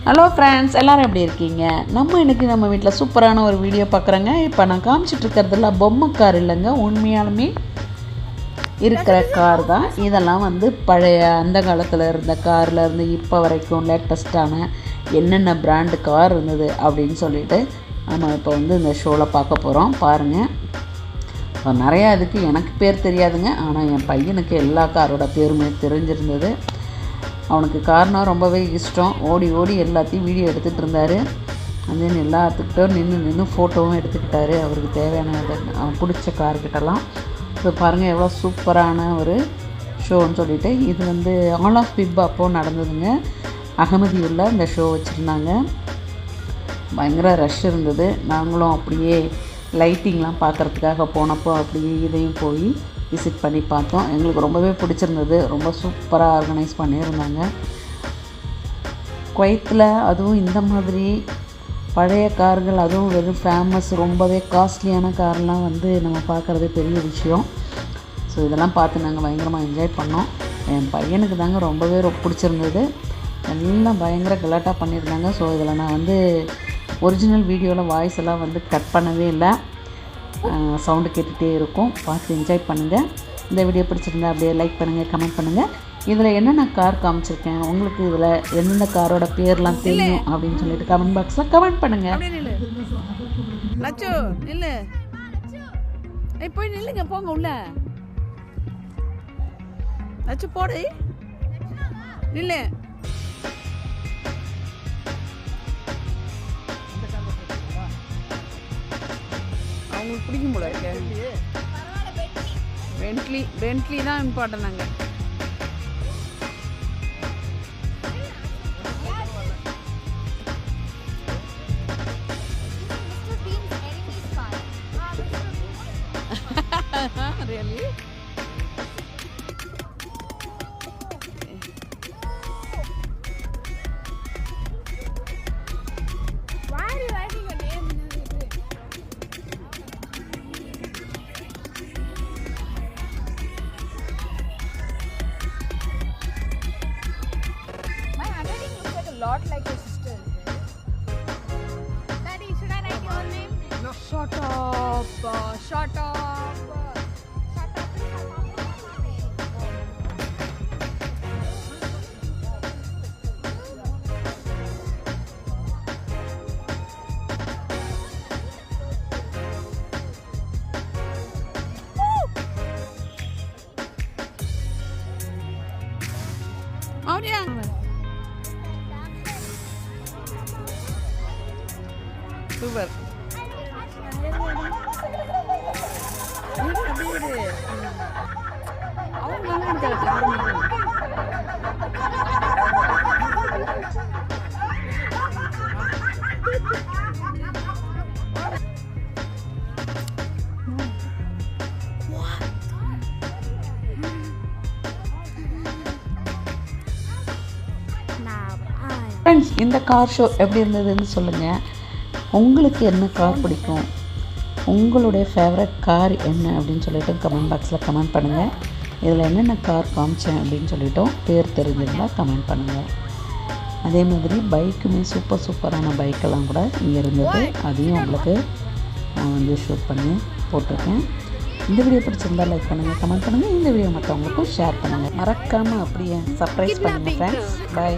Hello friends, எல்லோரும் எப்படி இருக்கீங்க? இன்றைக்கி நம்ம வீட்டில் சூப்பரான ஒரு வீடியோ பார்க்குறேங்க. இப்போ நான் காமிச்சிட்ருக்கிறதுல பொம்மை கார் இல்லைங்க, உண்மையாலுமே இருக்கிற கார் தான். இதெல்லாம் பழைய அந்த காலத்தில் இருந்த காரில் இருந்து இப்போ வரைக்கும் லேட்டஸ்ட்டான என்னென்ன பிராண்டு கார் இருந்தது அப்படின்னு சொல்லிட்டு நம்ம இப்போ இந்த ஷோவில் பார்க்க போகிறோம். பாருங்கள், இப்போ நிறையா இதுக்கு எனக்கு பேர் தெரியாதுங்க, ஆனால் என் பையனுக்கு எல்லா காரோட பேருமே தெரிஞ்சிருந்தது. அவனுக்கு கார்னால் ரொம்பவே இஷ்டம். ஓடி ஓடி எல்லாத்தையும் வீடியோ எடுத்துகிட்டு இருந்தார். தென் எல்லாத்துக்கிட்டும் நின்று ஃபோட்டோவும் எடுத்துக்கிட்டாரு. அவருக்கு தேவையானது அவன் பிடிச்ச கார்கிட்டலாம். இப்போ பாருங்கள் எவ்வளோ சூப்பரான ஒரு ஷோன்னு சொல்லிட்டு. இது ஆல் ஆஃப் பிப் அப்போது நடந்ததுங்க. அகமதியுள்ள இந்த ஷோ வச்சுருந்தாங்க. பயங்கர ரஷ் இருந்தது. நாங்களும் அப்படியே லைட்டிங்லாம் பார்க்குறதுக்காக போனப்போ அப்படியே இதையும் போய் விசிட் பண்ணி பார்த்தோம். எங்களுக்கு ரொம்பவே பிடிச்சிருந்தது. ரொம்ப சூப்பராக ஆர்கனைஸ் பண்ணியிருந்தாங்க. குவைத்தில் அதுவும் இந்த மாதிரி பழைய கார்கள், அதுவும் வெறும் ஃபேமஸ் ரொம்பவே காஸ்ட்லியான கார்லாம் நம்ம பார்க்குறது பெரிய விஷயம். ஸோ இதெல்லாம் பார்த்து நாங்கள் பயங்கரமாக என்ஜாய் பண்ணோம். என் பையனுக்கு தாங்க ரொம்பவே பிடிச்சிருந்தது. எல்லாம் பயங்கர கலாட்டாக பண்ணியிருந்தாங்க. ஸோ இதில் நான் ஒரிஜினல் வீடியோவில் வாய்ஸ் எல்லாம் கட் பண்ணவே இல்லை. சவுண்டு கேட்டுகிட்டே இருக்கும். பார்த்து என்ஜாய் பண்ணுங்கள். இந்த வீடியோ பிடிச்சிருந்தா அப்படியே லைக் பண்ணுங்கள், கமெண்ட் பண்ணுங்கள். இதில் என்னென்ன கார் காமிச்சிருக்கேன், உங்களுக்கு இதில் எந்தெந்த காரோட பேர்லாம் தெரியும் அப்படின்னு சொல்லிட்டு கமெண்ட் பாக்ஸில் கமெண்ட் பண்ணுங்கள். போய் நில்லுங்க, போங்க உள்ள. லட்சு போடு, நில்லு. அவங்களுக்கு பிடிக்கும் போல இருக்கு. பென்ட்லி தான் இம்பார்ட்டன். நாங்கள் really? Why are you writing your name in it? My handwriting looks like a lot like your sister's. Daddy, should I write your name? No. Shut up. Shut up. Oh yeah. Super. Friends, இந்த car show எப்படி இருந்ததுன்னு சொல்லுங்கள். உங்களுக்கு என்ன car பிடிக்கும், உங்களுடைய favourite car என்ன அப்படின்னு சொல்லிட்டு கமெண்ட் பாக்ஸில் கமெண்ட் பண்ணுங்கள். இதில் என்னென்ன கார் காமிச்சேன் அப்படின்னு சொல்லிட்டோம் பேர் தெரிஞ்சிருந்தால் கமெண்ட் பண்ணுங்கள். அதே மாதிரி பைக்குமே சூப்பரான பைக்கெல்லாம் கூட இங்கே இருந்தது. அதையும் உங்களுக்கு நான் ஷூட் பண்ணி போட்டிருக்கேன். இந்த வீடியோ பிடிச்சிருந்தால் லைக் பண்ணுங்கள், கமெண்ட் பண்ணுங்கள். இந்த வீடியோ மற்றவங்களுக்கும் ஷேர் பண்ணுங்கள். மறக்காமல் அப்படியே சர்ப்ரைஸ் பண்ணுங்கள் ஃப்ரெண்ட்ஸ். பாய்.